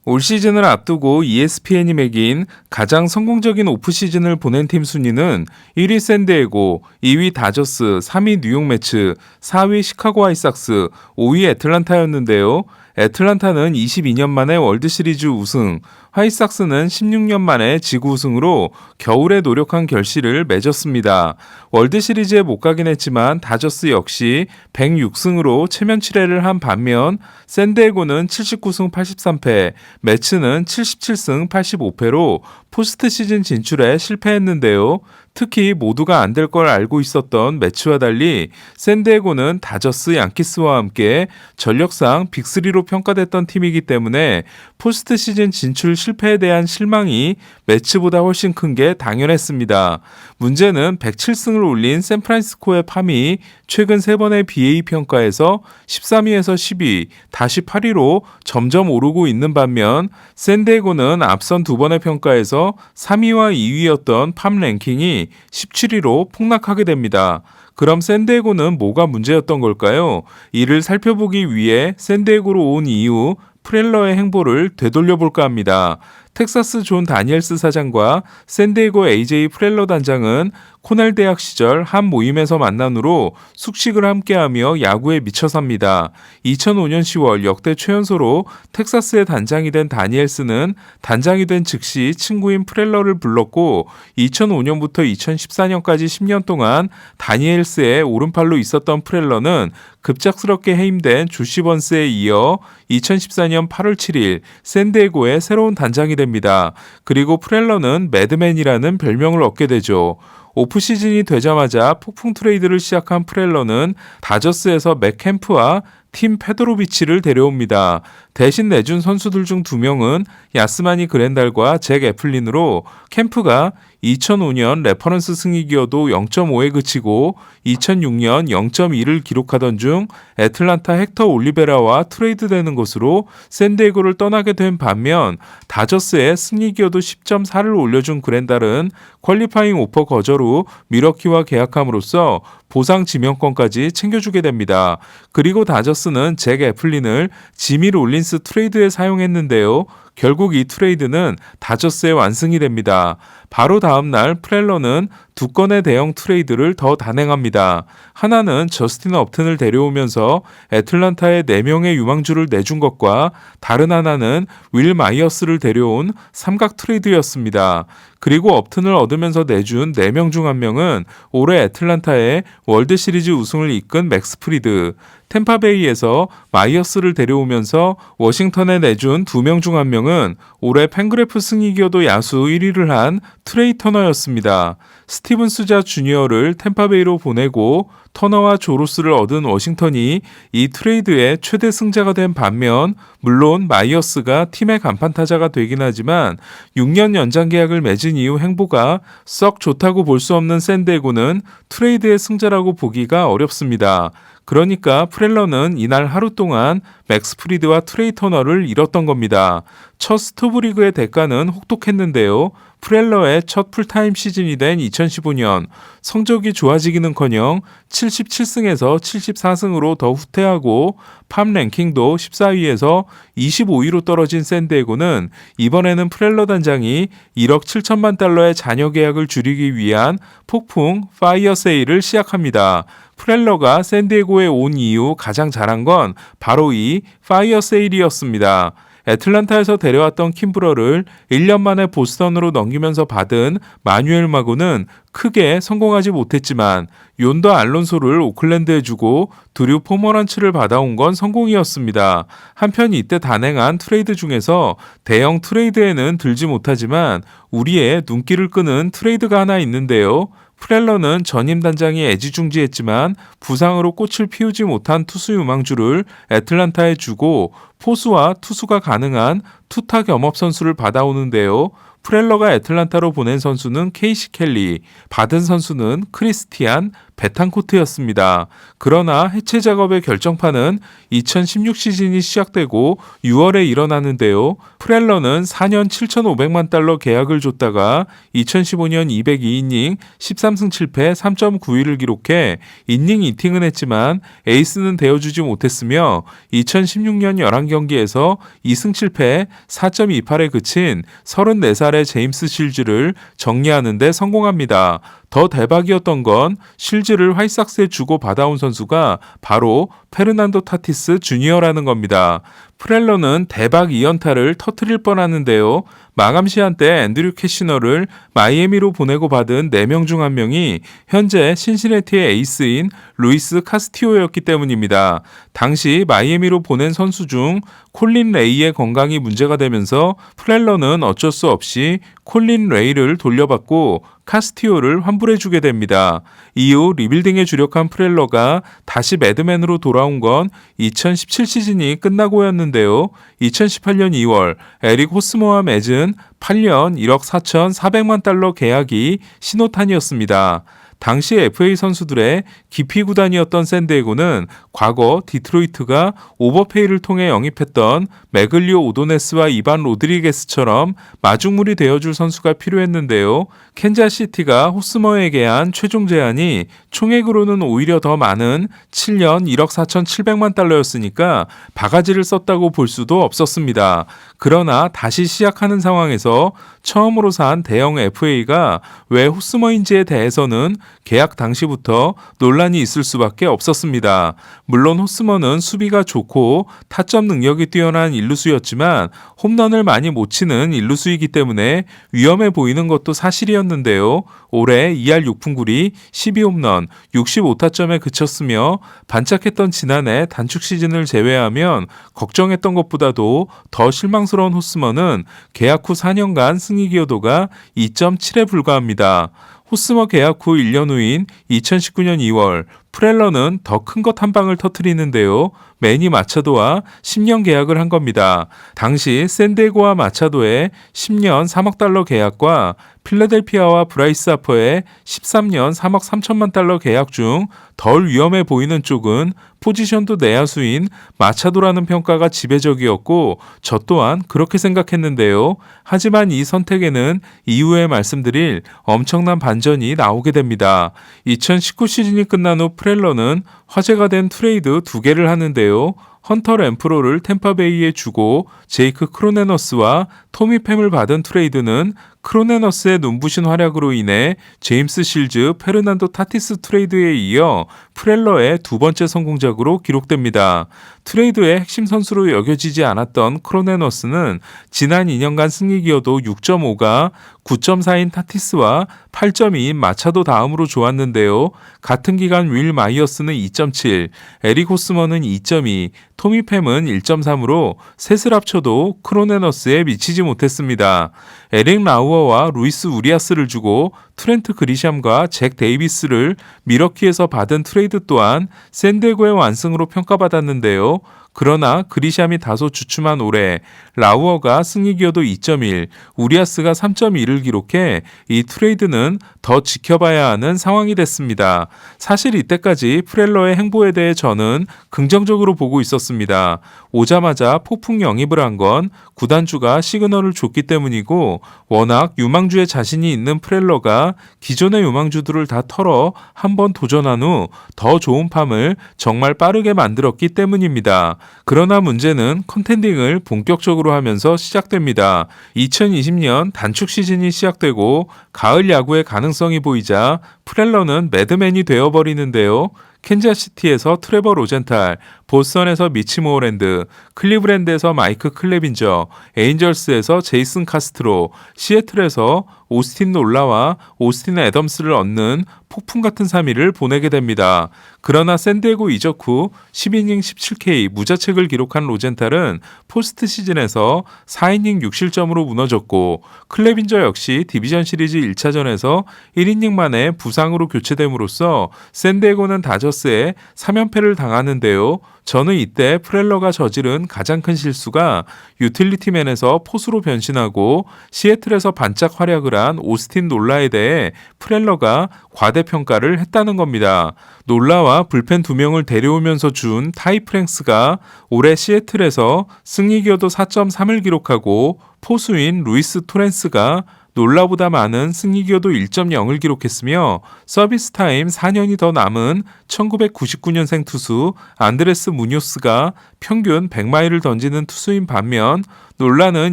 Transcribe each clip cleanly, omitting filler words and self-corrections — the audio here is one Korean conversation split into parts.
올 시즌을 앞두고 ESPN이 매긴 가장 성공적인 오프시즌을 보낸 팀 순위는 1위 샌디에고, 2위 다저스, 3위 뉴욕 매츠, 4위 시카고 화이삭스, 5위 애틀란타였는데요. 애틀란타는 22년 만에 월드시리즈 우승, 화이삭스는 16년 만에 지구 우승으로 겨울에 노력한 결실을 맺었습니다. 월드시리즈에 못 가긴 했지만 다저스 역시 106승으로 체면치레를 한 반면 샌디에고는 79승 83패, 매츠는 77승 85패로 포스트 시즌 진출에 실패했는데요. 특히 모두가 안 될 걸 알고 있었던 매츠와 달리 샌디에고는 다저스, 양키스와 함께 전력상 빅3로 평가됐던 팀이기 때문에 포스트 시즌 진출 실패에 대한 실망이 매츠보다 훨씬 큰 게 당연했습니다. 문제는 107승을 올린 샌프란시스코의 팜이 최근 3번의 BA 평가에서 13위에서 10위, 다시 8위로 점점 오르고 있는 반면 샌디에고는 앞선 2번의 평가에서 3위와 2위였던 팜 랭킹이 17위로 폭락하게 됩니다. 그럼 샌디에고는 뭐가 문제였던 걸까요? 이를 살펴보기 위해 샌디에고로 온 이후 프렐러의 행보를 되돌려볼까 합니다. 텍사스 존 다니엘스 사장과 샌디에고 AJ 프렐러 단장은 코넬 대학 시절 한 모임에서 만난 후로 숙식을 함께하며 야구에 미쳐 삽니다. 2005년 10월 역대 최연소로 텍사스의 단장이 된 다니엘스는 단장이 된 즉시 친구인 프렐러를 불렀고 2005년부터 2014년까지 10년 동안 다니엘스의 오른팔로 있었던 프렐러는 급작스럽게 해임된 조 시번스에 이어 2014년 8월 7일 샌디에고의 새로운 단장이 됩니다. 그리고 프렐러는 매드맨이라는 별명을 얻게 되죠. 오프시즌이 되자마자 폭풍 트레이드를 시작한 프렐러는 다저스에서 맥 캠프와 팀 페도로비치를 데려옵니다. 대신 내준 선수들 중 2명은 야스마니 그랜달과 잭 애플린으로 캠프가 2005년 레퍼런스 승익이어도 0.5에 그치고 2006년 0.2를 기록하던 중 애틀란타 헥터 올리베라와 트레이드되는 것으로 샌디에고를 떠나게 된 반면 다저스에 승익이어도 10.4를 올려준 그랜달은 퀄리파잉 오퍼 거절 후 미러키와 계약함으로써 보상 지명권까지 챙겨주게 됩니다. 그리고 다저스는 잭 애플린을 지미 롤린스 트레이드에 사용했는데요. 결국 이 트레이드는 다저스의 완승이 됩니다. 바로 다음 날 프렐러는 2건의 대형 트레이드를 더 단행합니다. 하나는 저스틴 업튼을 데려오면서 애틀란타에 4명의 유망주를 내준 것과 다른 하나는 윌 마이어스를 데려온 삼각 트레이드였습니다. 그리고 업튼을 얻으면서 내준 4명 중 1명은 올해 애틀란타의 월드시리즈 우승을 이끈 맥스 프리드, 템파베이에서 마이어스를 데려오면서 워싱턴에 내준 2명 중 1명은 올해 팬그래프 승익이어도 야수 1위를 한 트레이 터너였습니다. 스티븐 수자 주니어를 템파베이로 보내고 터너와 조로스를 얻은 워싱턴이 이 트레이드의 최대 승자가 된 반면 물론 마이어스가 팀의 간판타자가 되긴 하지만 6년 연장 계약을 맺은 이후 행보가 썩 좋다고 볼 수 없는 샌디에고는 트레이드의 승자라고 보기가 어렵습니다. 그러니까 프렐러는 이날 하루 동안 맥스 프리드와 트레이 터너를 잃었던 겁니다. 첫 스토브리그의 대가는 혹독했는데요. 프렐러의 첫 풀타임 시즌이 된 2015년 성적이 좋아지기는커녕 77승에서 74승으로 더 후퇴하고 팜 랭킹도 14위에서 25위로 떨어진 샌디에고는 이번에는 프렐러 단장이 1억 7천만 달러의 잔여 계약을 줄이기 위한 폭풍 파이어 세일을 시작합니다. 프렐러가 샌디에고에 온 이후 가장 잘한 건 바로 이 파이어 세일이었습니다. 애틀란타에서 데려왔던 킴브러를 1년 만에 보스턴으로 넘기면서 받은 마뉴엘 마고는 크게 성공하지 못했지만 욘더 알론소를 오클랜드에 주고 드류 포머런츠를 받아온 건 성공이었습니다. 한편 이때 단행한 트레이드 중에서 대형 트레이드에는 들지 못하지만 우리의 눈길을 끄는 트레이드가 하나 있는데요. 프렐러는 전임 단장이 애지중지했지만 부상으로 꽃을 피우지 못한 투수 유망주를 애틀란타에 주고 포수와 투수가 가능한 투타 겸업 선수를 받아오는데요. 프렐러가 애틀란타로 보낸 선수는 케이시 켈리, 받은 선수는 크리스티안 베탄코트였습니다. 그러나 해체 작업의 결정판은 2016 시즌이 시작되고 6월에 일어나는데요. 프렐러는 4년 7,500만 달러 계약을 줬다가 2015년 202이닝 13승 7패 3.91을 기록해 이닝 이팅은 했지만 에이스는 되어주지 못했으며 2016년 11경기에서 2승 7패 4.28에 그친 34살의 제임스 실즈를 정리하는 데 성공합니다. 더 대박이었던 건 실즈를 화이삭스에 주고 받아온 선수가 바로 페르난도 타티스 주니어라는 겁니다. 프렐러는 대박 2연타를 터뜨릴 뻔하는데요. 마감 시한 때 앤드류 캐시너를 마이애미로 보내고 받은 4명 중 1명이 현재 신시내티의 에이스인 루이스 카스티오였기 때문입니다. 당시 마이애미로 보낸 선수 중 콜린 레이의 건강이 문제가 되면서 프렐러는 어쩔 수 없이 콜린 레이를 돌려받고 카스티오를 환불해주게 됩니다. 이후 리빌딩에 주력한 프렐러가 다시 매드맨으로 돌아온 건 2017 시즌이 끝나고였는데요. 2018년 2월 에릭 호스머와 맺은 8년 1억 4,400만 달러 계약이 신호탄이었습니다. 당시 FA 선수들의 기피 구단이었던 샌디에고는 과거 디트로이트가 오버페이를 통해 영입했던 매글리오 오도네스와 이반 로드리게스처럼 마중물이 되어줄 선수가 필요했는데요. 캔자시티가 호스머에게 한 최종 제안이 총액으로는 오히려 더 많은 7년 1억 4,700만 달러였으니까 바가지를 썼다고 볼 수도 없었습니다. 그러나 다시 시작하는 상황에서 처음으로 산 대형 FA가 왜 호스머인지에 대해서는 계약 당시부터 논란이 있을 수밖에 없었습니다. 물론 호스머는 수비가 좋고 타점 능력이 뛰어난 일루수였지만 홈런을 많이 못 치는 일루수이기 때문에 위험해 보이는 것도 사실이었는데요. 올해 2할 6푼9리 12홈런 65타점에 그쳤으며 반짝했던 지난해 단축 시즌을 제외하면 걱정했던 것보다도 더 실망스러운 호스머는 계약 후 4년간 승리 기여도가 2.7에 불과합니다. 호스머 계약 후 1년 후인 2019년 2월 프렐러는 더 큰 것 한 방을 터뜨리는데요. 매니 마차도와 10년 계약을 한 겁니다. 당시 샌디에고와 마차도의 10년 3억 달러 계약과 필라델피아와 브라이스 하퍼의 13년 3억 3천만 달러 계약 중 덜 위험해 보이는 쪽은 포지션도 내야수인 마차도라는 평가가 지배적이었고 저 또한 그렇게 생각했는데요. 하지만 이 선택에는 이후에 말씀드릴 엄청난 반전이 나오게 됩니다. 2019 시즌이 끝난 후 프렐러는 화제가 된 트레이드 2개를 하는데요. 헌터 램프로를 템파베이에 주고 제이크 크로네너스와 토미 팸을 받은 트레이드는 크로네너스의 눈부신 활약으로 인해 제임스 실즈, 페르난도 타티스 트레이드에 이어 프렐러의 두 번째 성공작으로 기록됩니다. 트레이드의 핵심 선수로 여겨지지 않았던 크로네너스는 지난 2년간 승리 기여도 6.5가 9.4인 타티스와 8.2인 마차도 다음으로 좋았는데요. 같은 기간 윌 마이어스는 2.7, 에릭 호스머는 2.2, 토미 팸은 1.3으로 셋을 합쳐도 크로네너스에 미치지 못했습니다. 에릭 라우어와 루이스 우리아스를 주고 트렌트 그리샴과 잭 데이비스를 미러키에서 받은 트레이드 또한 샌디에고의 완승으로 평가받았는데요. 그러나 그리샴이 다소 주춤한 올해 라우어가 승리 기여도 2.1, 우리아스가 3.1을 기록해 이 트레이드는 더 지켜봐야 하는 상황이 됐습니다. 사실 이때까지 프렐러의 행보에 대해 저는 긍정적으로 보고 있었습니다. 오자마자 폭풍 영입을 한 건 구단주가 시그널을 줬기 때문이고 워낙 유망주에 자신이 있는 프렐러가 기존의 유망주들을 다 털어 한번 도전한 후 더 좋은 팜을 정말 빠르게 만들었기 때문입니다. 그러나 문제는 컨텐딩을 본격적으로 하면서 시작됩니다. 2020년 단축 시즌이 시작되고 가을 야구의 가능성이 보이자 프렐러는 매드맨이 되어버리는데요. 캔자시티에서 트레버 로젠탈, 보스턴에서 미치 모어랜드, 클리브랜드에서 마이크 클레빈저, 에인절스에서 제이슨 카스트로, 시애틀에서 오스틴 놀라와 오스틴 애덤스를 얻는 폭풍 같은 3일을 보내게 됩니다. 그러나 샌디에고 이적 후 10이닝 17K 무자책을 기록한 로젠탈은 포스트 시즌에서 4이닝 6실점으로 무너졌고 클레빈저 역시 디비전 시리즈 1차전에서 1이닝 만에 부상으로 교체됨으로써 샌디에고는 다저스 다저스에 3연패를 당하는데요. 저는 이때 프렐러가 저지른 가장 큰 실수가 유틸리티맨에서 포수로 변신하고 시애틀에서 반짝 활약을 한 오스틴 놀라에 대해 프렐러가 과대평가를 했다는 겁니다. 놀라와 불펜 2명을 데려오면서 준 타이 프랭스가 올해 시애틀에서 승리기여도 4.3을 기록하고 포수인 루이스 토렌스가 놀라보다 많은 승리기여도 1.0을 기록했으며 서비스 타임 4년이 더 남은 1999년생 투수 안드레스 무뇨스가 평균 100마일을 던지는 투수인 반면 놀라는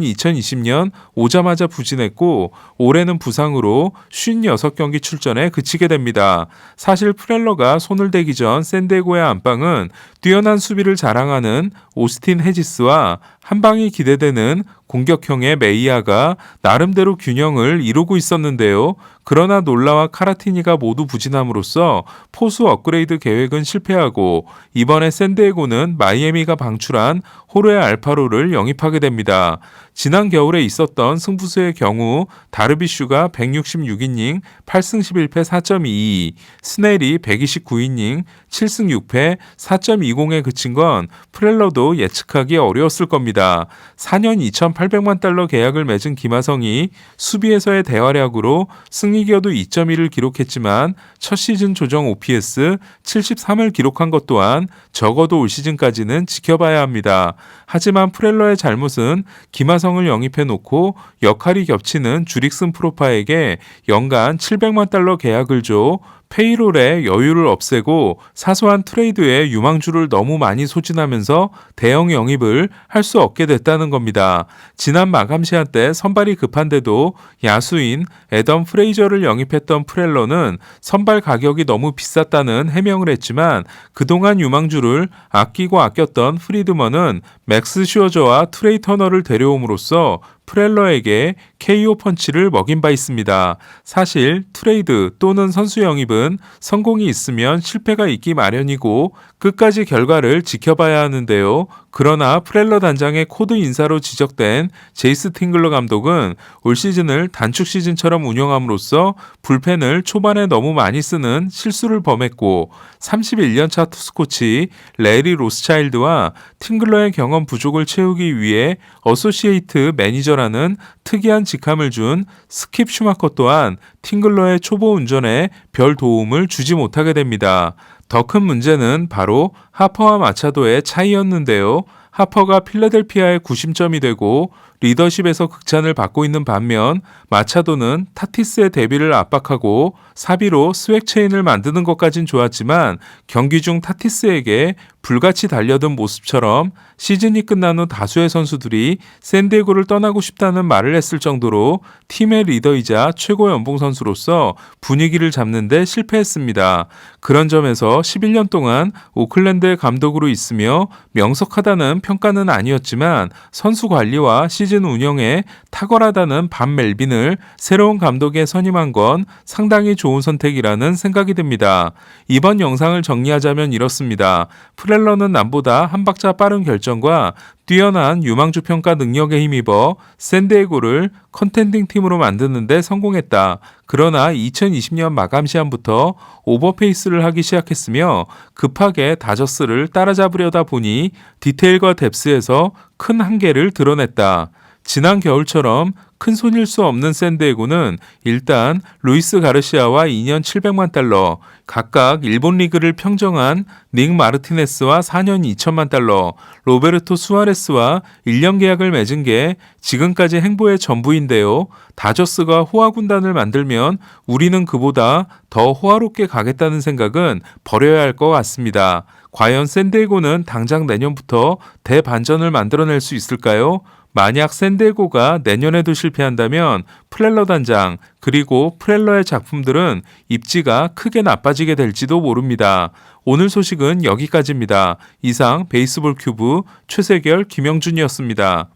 2020년 오자마자 부진했고 올해는 부상으로 56경기 출전에 그치게 됩니다. 사실 프렐러가 손을 대기 전 샌디에고의 안방은 뛰어난 수비를 자랑하는 오스틴 헤지스와 한방이 기대되는 공격형의 메이아가 나름대로 균형을 이루고 있었는데요. 그러나 놀라와 카라티니가 모두 부진함으로써 포수 업그레이드 계획은 실패하고 이번에 샌디에고는 마이애미가 방출한 호르헤 알파로를 영입하게 됩니다. 지난 겨울에 있었던 승부수의 경우 다르비슈가 166이닝 8승 11패 4.22, 스넬이 129이닝 7승 6패 4.20에 그친 건 프렐러도 예측하기 어려웠을 겁니다. 4년 2,800만 달러 계약을 맺은 김하성이 수비에서의 대활약으로 승리기여도 2.1을 기록했지만 첫 시즌 조정 OPS 73을 기록한 것 또한 적어도 올 시즌까지는 지켜봐야 합니다. 하지만 프렐러의 잘못은 김하성을 영입해놓고 역할이 겹치는 주릭슨 프로파에게 연간 700만 달러 계약을 줘 페이롤의 여유를 없애고 사소한 트레이드에 유망주를 너무 많이 소진하면서 대형 영입을 할 수 없게 됐다는 겁니다. 지난 마감 시한 때 선발이 급한데도 야수인 애덤 프레이저를 영입했던 프렐러는 선발 가격이 너무 비쌌다는 해명을 했지만 그동안 유망주를 아끼고 아꼈던 프리드먼은 맥스 슈어저와 트레이 터너를 데려옴으로써 프렐러에게 KO 펀치를 먹인 바 있습니다. 사실 트레이드 또는 선수 영입은 성공이 있으면 실패가 있기 마련이고 끝까지 결과를 지켜봐야 하는데요. 그러나 프렐러 단장의 코드 인사로 지적된 제이스 팅글러 감독은 올 시즌을 단축 시즌처럼 운영함으로써 불펜을 초반에 너무 많이 쓰는 실수를 범했고 31년차 투수 코치 레리 로스차일드와 팅글러의 경험 부족을 채우기 위해 어소시에이트 매니저라는 특이한 직함을 준 스킵 슈마커 또한 팅글러의 초보 운전에 별 도움을 주지 못하게 됩니다. 더 큰 문제는 바로 하퍼와 마차도의 차이였는데요. 하퍼가 필라델피아의 구심점이 되고 리더십에서 극찬을 받고 있는 반면 마차도는 타티스의 데뷔를 압박하고 사비로 스웩 체인을 만드는 것까진 좋았지만 경기 중 타티스에게 불같이 달려든 모습처럼 시즌이 끝난 후 다수의 선수들이 샌디에고를 떠나고 싶다는 말을 했을 정도로 팀의 리더이자 최고 연봉 선수로서 분위기를 잡는 데 실패했습니다. 그런 점에서 11년 동안 오클랜드의 감독으로 있으며 명석하다는 평가는 아니었지만 선수 관리와 시즌 운영에 탁월하다는 반 멜빈을 새로운 감독에 선임한 건 상당히 좋은 선택이라는 생각이 듭니다. 이번 영상을 정리하자면 이렇습니다. 프렐러는 남보다 한 박자 빠른 결정과 뛰어난 유망주 평가 능력에 힘입어 샌디에고를 컨텐딩 팀으로 만드는 데 성공했다. 그러나 2020년 마감 시한부터 오버페이스를 하기 시작했으며 급하게 다저스를 따라잡으려다 보니 디테일과 뎁스에서 큰 한계를 드러냈다. 지난 겨울처럼 큰 손일 수 없는 샌디에고는 일단 루이스 가르시아와 2년 700만 달러, 각각 일본 리그를 평정한 닉 마르티네스와 4년 2천만 달러, 로베르토 수아레스와 1년 계약을 맺은 게 지금까지 행보의 전부인데요. 다저스가 호화 군단을 만들면 우리는 그보다 더 호화롭게 가겠다는 생각은 버려야 할 것 같습니다. 과연 샌디에고는 당장 내년부터 대반전을 만들어낼 수 있을까요? 만약 샌디에고가 내년에도 실패한다면 프렐러 단장 그리고 프렐러의 작품들은 입지가 크게 나빠지게 될지도 모릅니다. 오늘 소식은 여기까지입니다. 이상 베이스볼 큐브 최세결 김영준이었습니다.